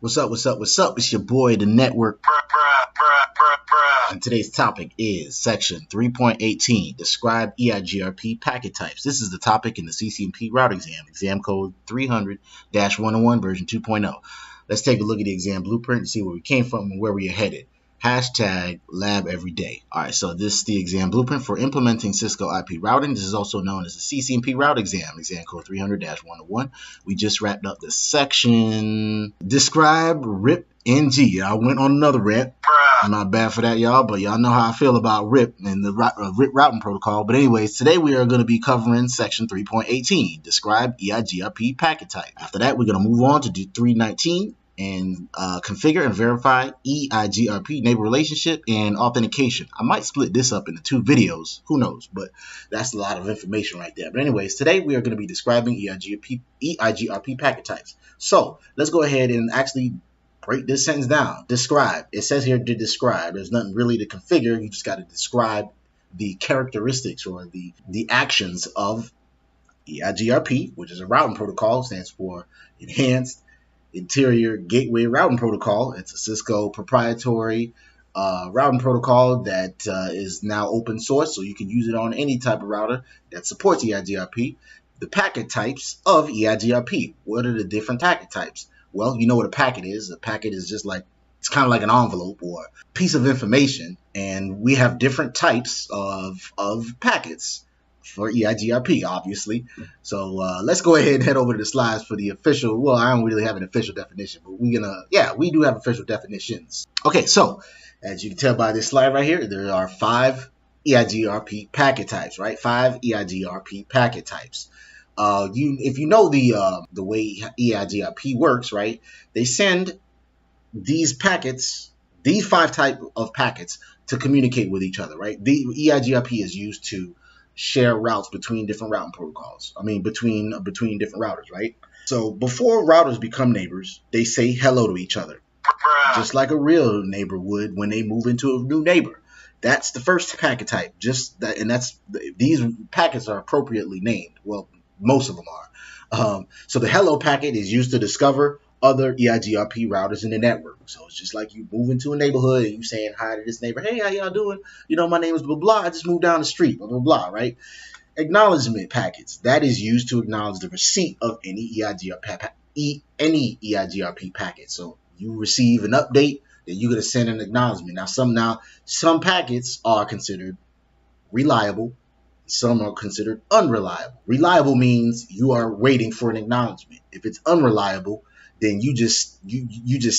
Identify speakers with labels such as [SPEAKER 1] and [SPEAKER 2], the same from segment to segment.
[SPEAKER 1] What's up, what's up, what's up? It's your boy, the network. And today's topic is section 3.18, describe EIGRP packet types. This is the topic in the CCNP route exam code 300-101 version 2.0. Let's take a look at the exam blueprint and see where we came from and where we are headed. Hashtag labeveryday. All right, so this is the exam blueprint for implementing Cisco IP routing. This is also known as the CCNP route exam code 300-101. We just wrapped up the section describe RIP NG. I went on another rant. I'm not bad for that, y'all, but y'all know how I feel about RIP and the RIP routing protocol. But anyways, today we are going to be covering section 3.18, describe EIGRP packet type. After that, we're going to move on to do 319. And configure and verify EIGRP neighbor relationship and authentication. I might split this up into two videos, who knows, but that's a lot of information right there. But anyways, today we are going to be describing EIGRP packet types. So let's go ahead and actually break this sentence down. Describe. It says here to describe. There's nothing really to configure. You just got to describe the characteristics or the actions of EIGRP, which is a routing protocol, stands for Enhanced Interior Gateway Routing Protocol. It's a Cisco proprietary routing protocol that is now open source, so you can use it on any type of router that supports EIGRP. The packet types of EIGRP. What are the different packet types? Well, you know what a packet is. A packet is just like, it's kind of like an envelope or a piece of information, and we have different types of packets for EIGRP, obviously. So let's go ahead and head over to the slides for the official. Well, I don't really have an official definition, but we do have official definitions. Okay, so as you can tell by this slide right here, there are 5 EIGRP packet types, right? 5 EIGRP packet types. If you know the way EIGRP works, right? They send these packets, these 5 type of packets, to communicate with each other, right? The EIGRP is used to share routes between different routing protocols. I mean, between different routers, right? So before routers become neighbors, they say hello to each other, just like a real neighbor would when they move into a new neighbor. That's the first packet type. These packets are appropriately named. Well, most of them are. So the hello packet is used to discover other EIGRP routers in the network. So it's just like you move into a neighborhood and you saying hi to this neighbor. Hey, how y'all doing? You know, my name is blah, blah. I just moved down the street, blah, blah, blah, right? Acknowledgement packets. That is used to acknowledge the receipt of any EIGRP packet. So you receive an update, then you're going to send an acknowledgement. Now, some packets are considered reliable. Some are considered unreliable. Reliable means you are waiting for an acknowledgement. If it's unreliable, then you just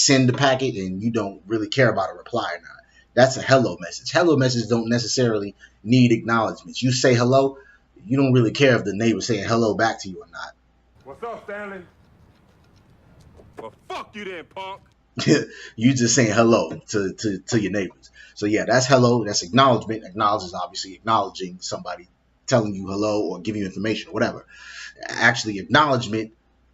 [SPEAKER 1] send the packet and you don't really care about a reply or not. That's a hello message. Hello messages don't necessarily need acknowledgments. You say hello, you don't really care if the neighbor's saying hello back to you or not.
[SPEAKER 2] What's up, Stanley? Well, fuck you then, punk.
[SPEAKER 1] You just saying hello to your neighbors. So yeah, that's hello. That's acknowledgement. Acknowledge is obviously acknowledging somebody, telling you hello or giving you information or whatever. Actually, acknowledgement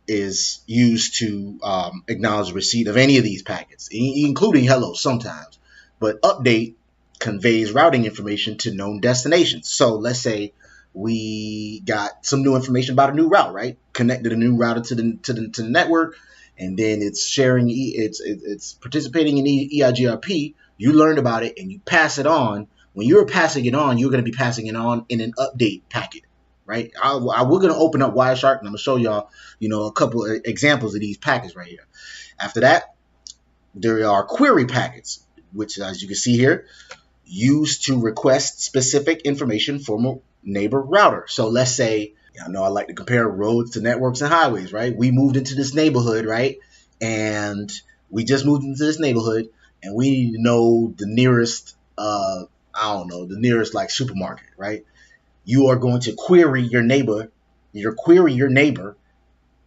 [SPEAKER 1] is used to acknowledge receipt of any of these packets, including hello sometimes. But update conveys routing information to known destinations. So let's say we got some new information about a new route, right? Connected a new router to the network, and then it's sharing, it's participating in EIGRP. You learned about it and you pass it on. When you're passing it on, you're going to be passing it on in an update packet. Right, we're going to open up Wireshark and I'm going to show y'all, a couple of examples of these packets right here. After that, there are query packets, which, as you can see here, used to request specific information from a neighbor router. So let's say, I like to compare roads to networks and highways, right? We moved into this neighborhood, right? And we just moved into this neighborhood and we need to know the nearest, the nearest like supermarket, right? You are going to query your neighbor. Query your neighbor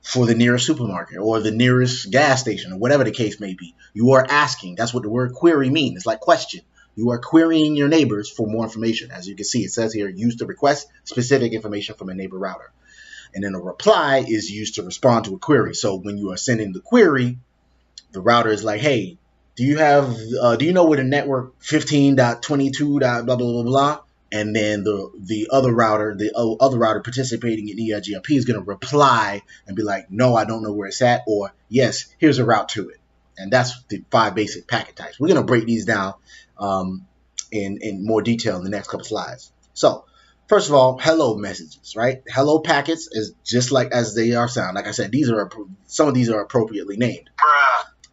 [SPEAKER 1] for the nearest supermarket or the nearest gas station or whatever the case may be. You are asking. That's what the word query means. It's like question. You are querying your neighbors for more information. As you can see, it says here, used to request specific information from a neighbor router. And then a reply is used to respond to a query. So when you are sending the query, the router is like, hey, do you know where the network 15.22. blah, blah, blah, blah? And then the other router participating in EIGRP is going to reply and be like, no, I don't know where it's at, or yes, here's a route to it. And that's the 5 basic packet types. We're going to break these down in more detail in the next couple slides. So first of all, hello messages, right? Hello packets is just like as they are sound. Like I said, some of these are appropriately named.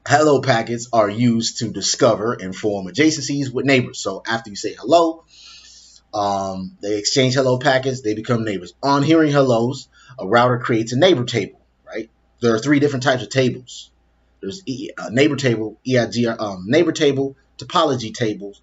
[SPEAKER 1] Hello packets are used to discover and form adjacencies with neighbors. So after you say hello, they exchange hello packets, they become neighbors. On hearing hellos, a router creates a neighbor table, right? There are 3 different types of tables. There's neighbor table, neighbor table, topology tables,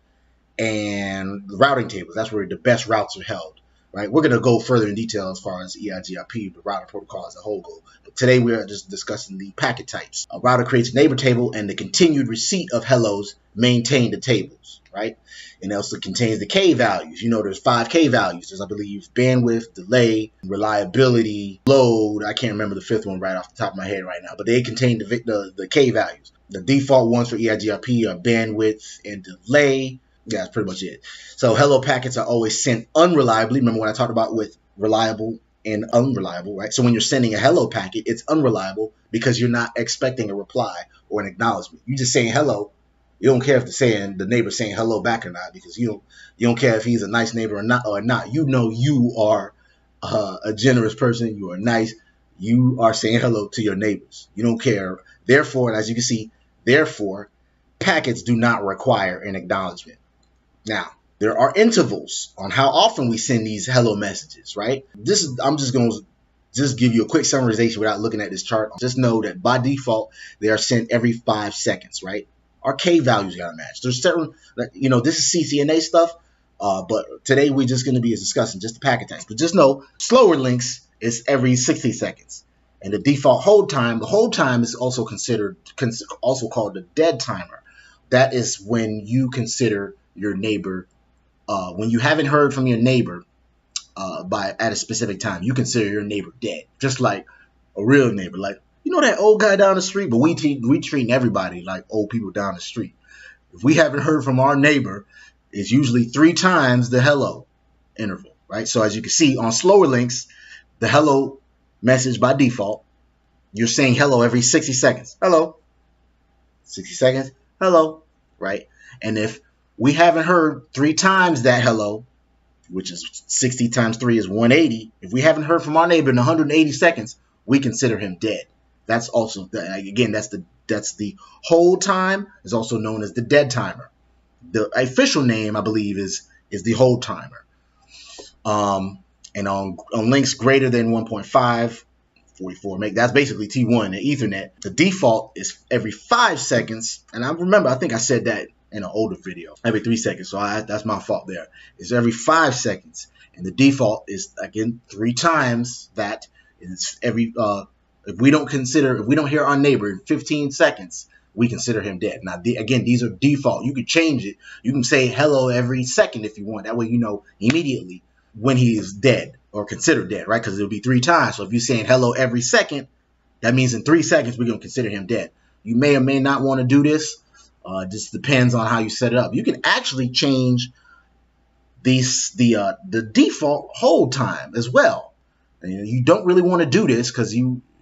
[SPEAKER 1] and routing tables. That's where the best routes are held, right? We're going to go further in detail as far as EIGRP, the router protocol as a whole go. But today we are just discussing the packet types. A router creates a neighbor table, and the continued receipt of hellos maintain the tables, right? And it also contains the K values. You know, there's 5 K values. There's, I believe, bandwidth, delay, reliability, load. I can't remember the 5th one right off the top of my head right now, but they contain the K values. The default ones for EIGRP are bandwidth and delay. Yeah, that's pretty much it. So hello packets are always sent unreliably. Remember what I talked about with reliable and unreliable, right? So when you're sending a hello packet, it's unreliable because you're not expecting a reply or an acknowledgement. You're just saying hello. You don't care if the neighbor's saying hello back or not, because you don't care if he's a nice neighbor or not. You know you are a generous person. You are nice. You are saying hello to your neighbors. You don't care. Therefore, as you can see, packets do not require an acknowledgement. Now, there are intervals on how often we send these hello messages, right? I'm just going to give you a quick summarization without looking at this chart. Just know that by default, they are sent every 5 seconds, right? Our K values got to match. There's certain, this is CCNA stuff, but today we're just going to be discussing just the packet types. But just know, slower links is every 60 seconds. And the default hold time is also also called the dead timer. That is when you consider your neighbor, when you haven't heard from your neighbor at a specific time, you consider your neighbor dead, just like a real neighbor. Like, you know that old guy down the street, but we treating everybody like old people down the street. If we haven't heard from our neighbor, it's usually 3 times the hello interval, right? So as you can see on slower links, the hello message by default, you're saying hello every 60 seconds. Hello. 60 seconds. Hello. Right? And if we haven't heard 3 times that hello, which is 60 times 3 is 180. If we haven't heard from our neighbor in 180 seconds, we consider him dead. That's also, again, that's the hold time, is also known as the dead timer. The official name, I believe, is the hold timer. And on links greater than 1.5, 44 meg, that's basically T1 and Ethernet. The default is every 5 seconds. And I think I said that in an older video, every 3 seconds. So that's my fault there. It's every 5 seconds. And the default is, again, 3 times that. It's every, if we don't hear our neighbor in 15 seconds, we consider him dead. Now, again, these are default. You can change it. You can say hello every second if you want. That way you know immediately when he is dead or considered dead, right? Because it'll be 3 times. So if you're saying hello every second, that means in 3 seconds we're going to consider him dead. You may or may not want to do this. Just depends on how you set it up. You can actually change the default hold time as well. And you don't really want to do this because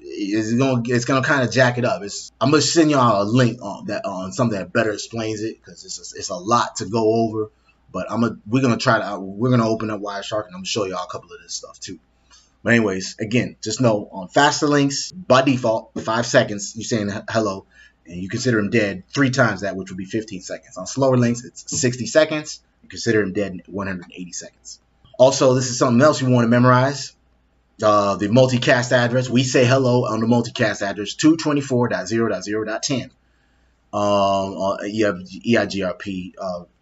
[SPEAKER 1] it's gonna kind of jack it up. I'm gonna send y'all a link on something that better explains it, because it's a lot to go over. But we're gonna open up Wireshark, and I'm gonna show y'all a couple of this stuff too. But anyways, again, just know on faster links, by default, 5 seconds, you're saying hello, and you consider him dead 3 times that, which would be 15 seconds. On slower links, it's 60 seconds. You consider him dead in 180 seconds. Also, this is something else you want to memorize. The multicast address, we say hello on the multicast address 224.0.0.10. You have EIGRP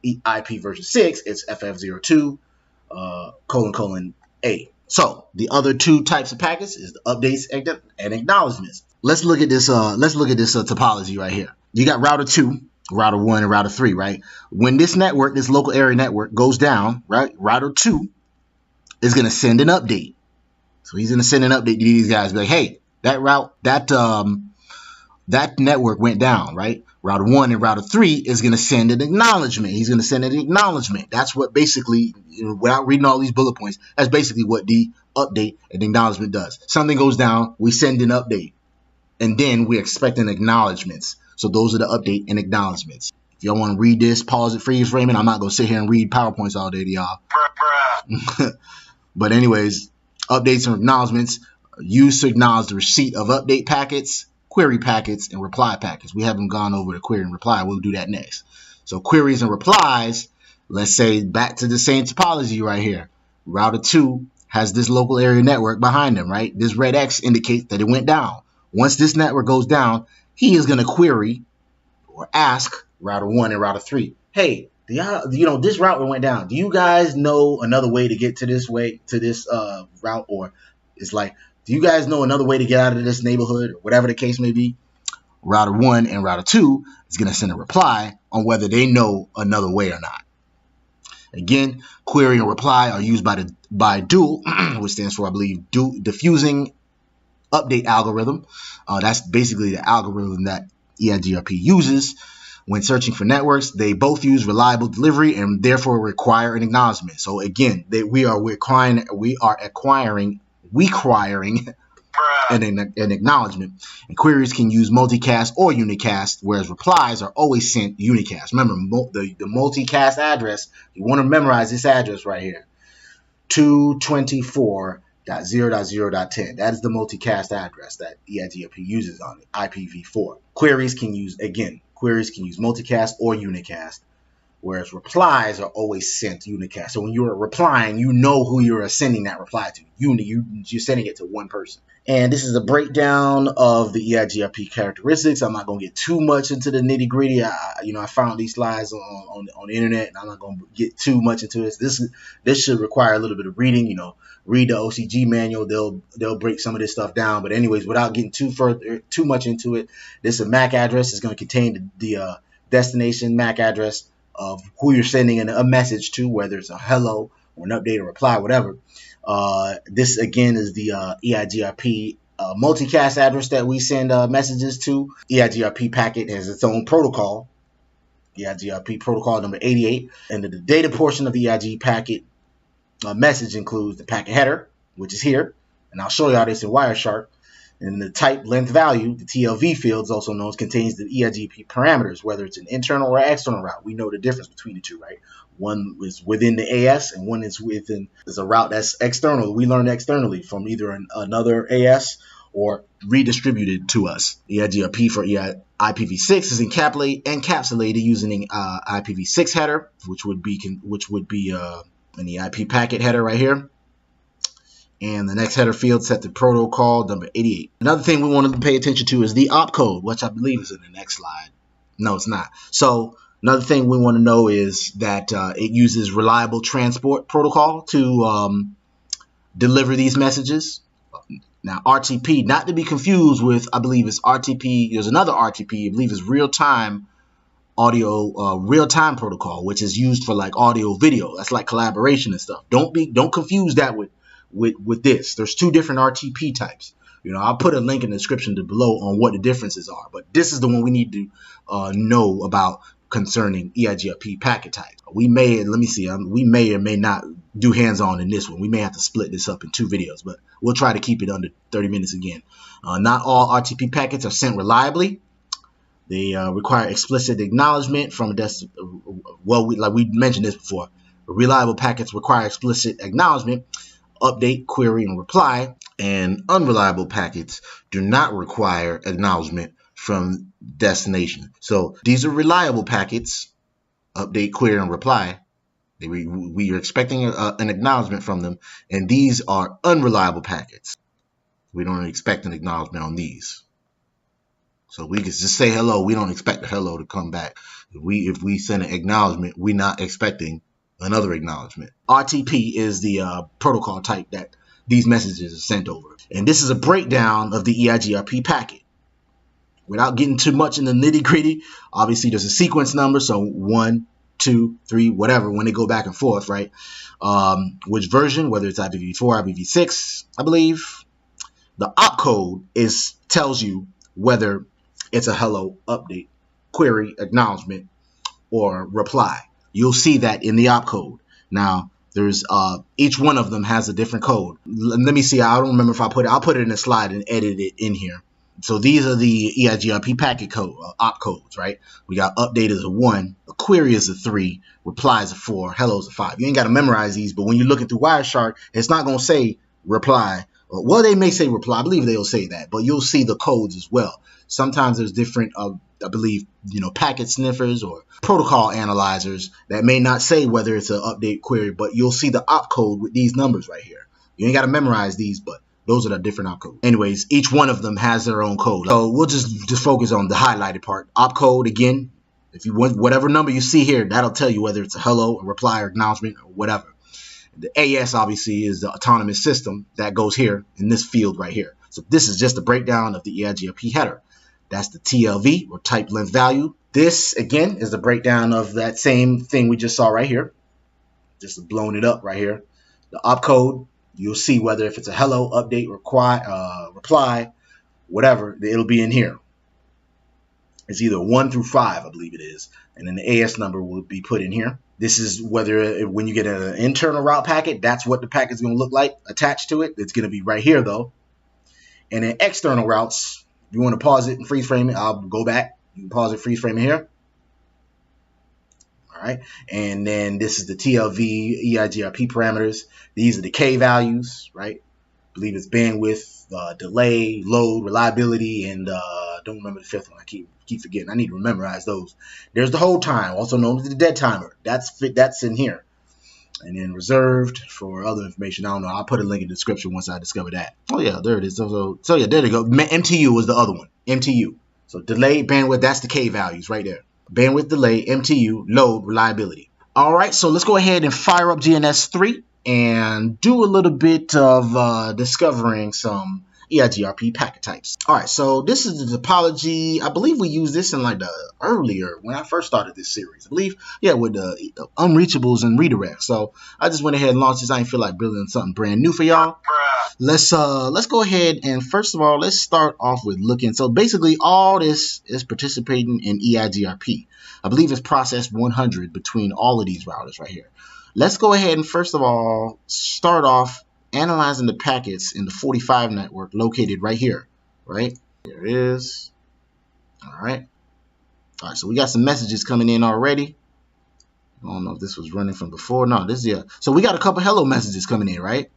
[SPEAKER 1] IP version 6, it's FF02 : A. So the other 2 types of packets is the updates and acknowledgements. Let's look at this. Topology right here. You got router 2, router 1, and router 3, right? When this local area network goes down, right? Router 2 is going to send an update. So he's going to send an update to these guys, be like, hey, that network went down, right? Router 1 and router 3 is going to send an acknowledgement. He's going to send an acknowledgement. That's what basically, without reading all these bullet points, that's basically what the update and acknowledgement does. Something goes down, we send an update, and then we're expecting acknowledgements. So those are the update and acknowledgements. If y'all want to read this, pause it, freeze frame it. I'm not going to sit here and read PowerPoints all day to y'all. But anyways, updates and acknowledgements are used to acknowledge the receipt of update packets, query packets, and reply packets. We haven't gone over the query and reply. We'll do that next. So queries and replies, let's say back to the same topology right here. Router 2 has this local area network behind them, right? This red X indicates that it went down. Once this network goes down, he is going to query or ask router 1 and router 3, hey, this router went down. Do you guys know another way to get to this route? Or it's like, do you guys know another way to get out of this neighborhood? Or whatever the case may be. Router 1 and router 2 is going to send a reply on whether they know another way or not. Again, query and reply are used by DUAL, which stands for, I believe, diffusing update algorithm. That's basically the algorithm that EIGRP uses when searching for networks. They both use reliable delivery and therefore require an acknowledgement. So again, we are acquiring an acknowledgement. And queries can use multicast or unicast, whereas replies are always sent unicast. Remember, the multicast address, you want to memorize this address right here, 224.0.0.10. That is the multicast address that EIGRP uses on IPv4. Queries can use multicast or unicast, whereas replies are always sent unicast. So when you're replying, you know who you're sending that reply to. You're sending it to one person. And this is a breakdown of the EIGRP characteristics. I'm not going to get too much into the nitty gritty. I found these slides on the internet, and I'm not going to get too much into this. This should require a little bit of reading. Read the OCG manual. They'll break some of this stuff down. But anyways, without getting too much into it, this MAC address is going to contain the destination MAC address of who you're sending a message to, whether it's a hello or an update or reply, whatever. This again is the EIGRP multicast address that we send messages to. EIGRP packet has its own protocol, EIGRP protocol number 88, and the data portion of the EIG packet message includes the packet header, which is here, and I'll show y'all this in Wireshark. And the type length value, the TLV fields, also known, contains the EIGRP parameters, whether it's an internal or external route. We know the difference between the two, right? One is within the AS, and one is a route that's external. We learned externally from either another AS or redistributed to us. EIGRP for IPv6 is encapsulated using IPv6 header, which would be an EIP packet header right here. And the next header field set to protocol number 88. Another thing we wanted to pay attention to is the opcode, which I believe is in the next slide. No, it's not. So another thing we want to know is that it uses reliable transport protocol to deliver these messages. Now, RTP, not to be confused with, I believe it's RTP. There's another RTP, I believe it's real-time audio, real-time protocol, which is used for like audio video. That's like collaboration and stuff. Don't confuse that with this. There's two different RTP types. I'll put a link in the description below on what the differences are, but this is the one we need to know about concerning EIGRP packet types. We may or may not do hands-on in this one. We may have to split this up in 2 videos, but we'll try to keep it under 30 minutes again. Not all RTP packets are sent reliably. They require explicit acknowledgement from we mentioned this before. Reliable packets require explicit acknowledgement, update, query, and reply, and unreliable packets do not require acknowledgement from destination. So these are reliable packets, update, query, and reply. We are expecting an acknowledgement from them, and these are unreliable packets. We don't expect an acknowledgement on these. So we can just say hello. We don't expect a hello to come back. If we send an acknowledgement, we're not expecting another acknowledgement. RTP is the protocol type that these messages are sent over. And this is a breakdown of the EIGRP packet. Without getting too much in the nitty gritty, obviously there's a sequence number. So 1, 2, 3, whatever, when they go back and forth, right? Which version, whether it's IPv4, IPv6, I believe. The opcode tells you whether it's a hello, update, query, acknowledgement, or reply. You'll see that in the opcode. Now, there's each one of them has a different code. Let me see. I don't remember if I'll put it in a slide and edit it in here. So these are the EIGRP packet code, opcodes, right? We got update is a 1, a query is a 3, reply is a 4, hello is a 5. You ain't got to memorize these, but when you're looking through Wireshark, it's not going to say reply. Well, they may say reply. I believe they'll say that, but you'll see the codes as well. Sometimes there's different, I believe, packet sniffers or protocol analyzers that may not say whether it's an update query, but you'll see the opcode with these numbers right here. You ain't got to memorize these, but those are the different opcodes. Anyways, each one of them has their own code. So we'll just focus on the highlighted part. Opcode, again, if you want whatever number you see here, that'll tell you whether it's a hello, a reply, or acknowledgement, or whatever. The AS, obviously, is the autonomous system that goes here in this field right here. So this is just a breakdown of the EIGRP header. That's the TLV, or type length value. This, again, is the breakdown of that same thing we just saw right here. Just blown it up right here. The opcode, you'll see whether if it's a hello, update, reply, whatever, it'll be in here. It's either 1 through 5, I believe it is. And then the AS number will be put in here. This is whether when you get an internal route packet, that's what the packet's going to look like attached to it. It's going to be right here, though. And then external routes, if you want to pause it and freeze frame it, I'll go back. You can pause it, freeze frame it here. All right. And then this is the TLV EIGRP parameters. These are the K values, right? I believe it's bandwidth, delay, load, reliability, and don't remember the fifth one. I keep forgetting. I need to memorize those. There's the hold time, also known as the dead timer. That's in here. And then reserved for other information. I don't know. I'll put a link in the description once I discover that. Oh yeah, there it is. So yeah, there you go. MTU was the other one. MTU. So delay, bandwidth, that's the K values right there. Bandwidth, delay, MTU, load, reliability. All right, so let's go ahead and fire up GNS3 and do a little bit of discovering some EIGRP packet types. All right, so this is the topology. I believe we used this in like the earlier when I first started this series. I believe, yeah, with the unreachables and redirects. So I just went ahead and launched this. I didn't feel like building something brand new for y'all. Let's go ahead and first of all, let's start off with looking. So basically, all this is participating in EIGRP. I believe it's process 100 between all of these routers right here. Let's go ahead and first of all start off analyzing the packets in the 45 network located right here, right? There it is. All right. All right, so we got some messages coming in already. I don't know if this was running from before. No, this is, yeah. So we got a couple hello messages coming in, right?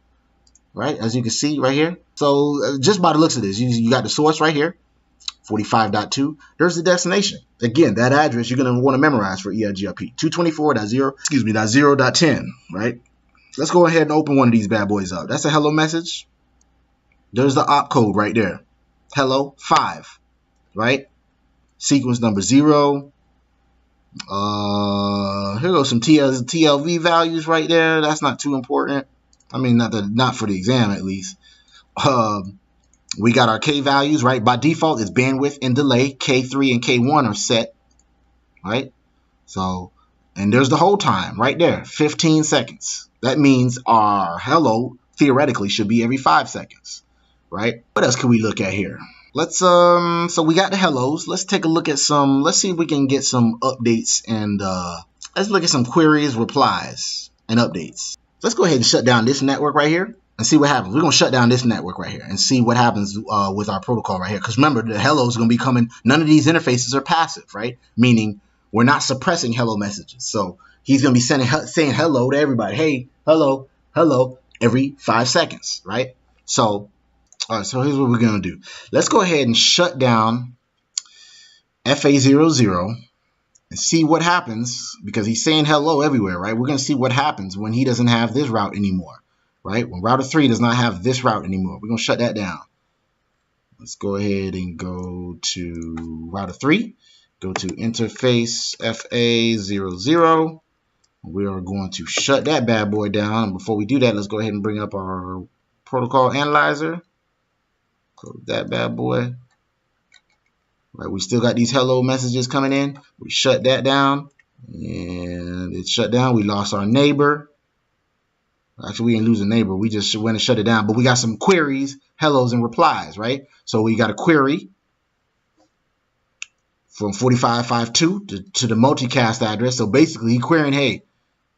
[SPEAKER 1] Right, as you can see right here. So just by the looks of this, you got the source right here, 45.2. There's the destination. Again, that address you're going to want to memorize for EIGRP, 224.0.10, right? Let's go ahead and open one of these bad boys up. That's a hello message. There's the opcode right there. Hello, 5, right? Sequence number 0. Here goes some TLV values right there. That's not too important. I mean, not for the exam at least. We got our K values, right? By default, it's bandwidth and delay. K3 and K1 are set, right? So, and there's the hold time right there, 15 seconds. That means our hello theoretically should be every 5 seconds, right? What else can we look at here? Let's so we got the hellos. Let's take a look at some. Let's see if we can get some updates and let's look at some queries, replies, and updates. Let's go ahead and shut down this network right here and see what happens. We're going to shut down this network right here and see what happens with our protocol right here. Because remember, the hello is going to be coming. None of these interfaces are passive, right? Meaning we're not suppressing hello messages. So he's going to be saying hello to everybody. Hey, hello, hello, every 5 seconds, right? So, all right, so here's what we're going to do. Let's go ahead and shut down FA00. And see what happens, because he's saying hello everywhere, right? We're going to see what happens when he doesn't have this route anymore, right? When router 3 does not have this route anymore, we're going to shut that down. Let's go ahead and go to router 3, go to interface FA00. We are going to shut that bad boy down. And before we do that, let's go ahead and bring up our protocol analyzer. Close that bad boy. Right, we still got these hello messages coming in. We shut that down, and it's shut down. We lost our neighbor. Actually, we didn't lose a neighbor. We just went and shut it down. But we got some queries, hellos, and replies, right? So we got a query from 45.52 to the multicast address. So basically, he's querying, hey,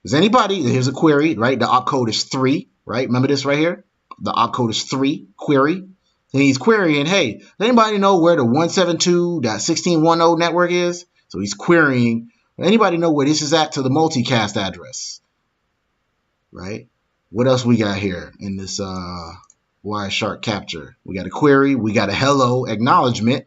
[SPEAKER 1] is anybody? Here's a query, right? The opcode is 3, right? Remember this right here? The opcode is 3, query. And he's querying, hey, does anybody know where the 172.16.10 network is? So he's querying, anybody know where this is at to the multicast address? Right? What else we got here in this Wireshark capture? We got a query, we got a hello acknowledgement.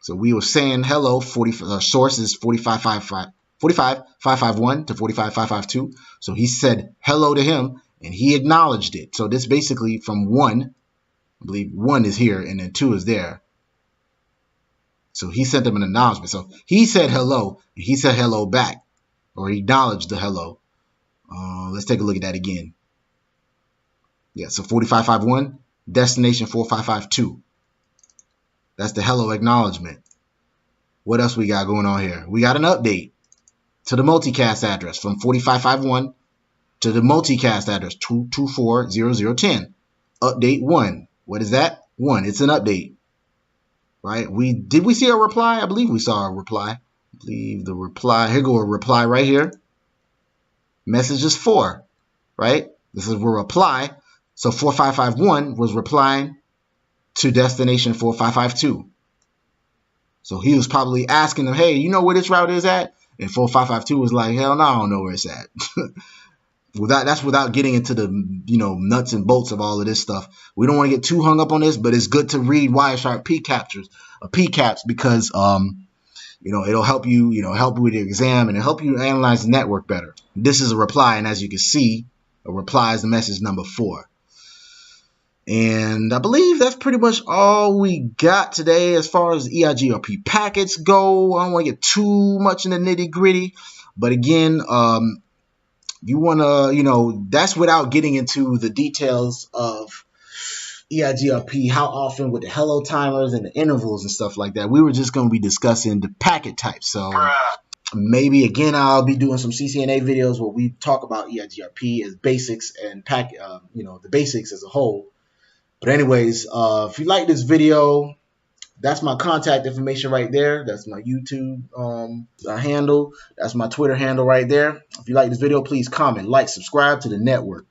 [SPEAKER 1] So we were saying hello, source is 45.551 to 45.552. So he said hello to him and he acknowledged it. So this basically from 1, I believe 1 is here and then 2 is there. So he sent them an acknowledgement. So he said hello and he said hello back, or he acknowledged the hello. Let's take a look at that again. Yeah, so 45.51, destination 45.52. That's the hello acknowledgement. What else we got going on here? We got an update to the multicast address from 45.51 to the multicast address 224.0010. Update 1. What is that? 1. It's an update. Right? Did we see a reply? I believe we saw a reply. I believe the reply. Here go a reply right here. Message is 4. Right? This is a reply. So 4551 was replying to destination 4552. So he was probably asking them, hey, you know where this route is at? And 4552 was like, hell no, I don't know where it's at. That's without getting into the nuts and bolts of all of this stuff. We don't want to get too hung up on this, but it's good to read Wireshark PCAPs because it'll help you help with the exam and it'll help you analyze the network better. This is a reply, and as you can see, a reply is the message number 4. And I believe that's pretty much all we got today as far as EIGRP packets go. I don't want to get too much in the nitty gritty, but again, you want to, that's without getting into the details of EIGRP, how often with the hello timers and the intervals and stuff like that. We were just going to be discussing the packet types. So maybe again, I'll be doing some CCNA videos where we talk about EIGRP as basics and the basics as a whole. But anyways, if you like this video, that's my contact information right there. That's my YouTube handle. That's my Twitter handle right there. If you like this video, please comment, like, subscribe to the network.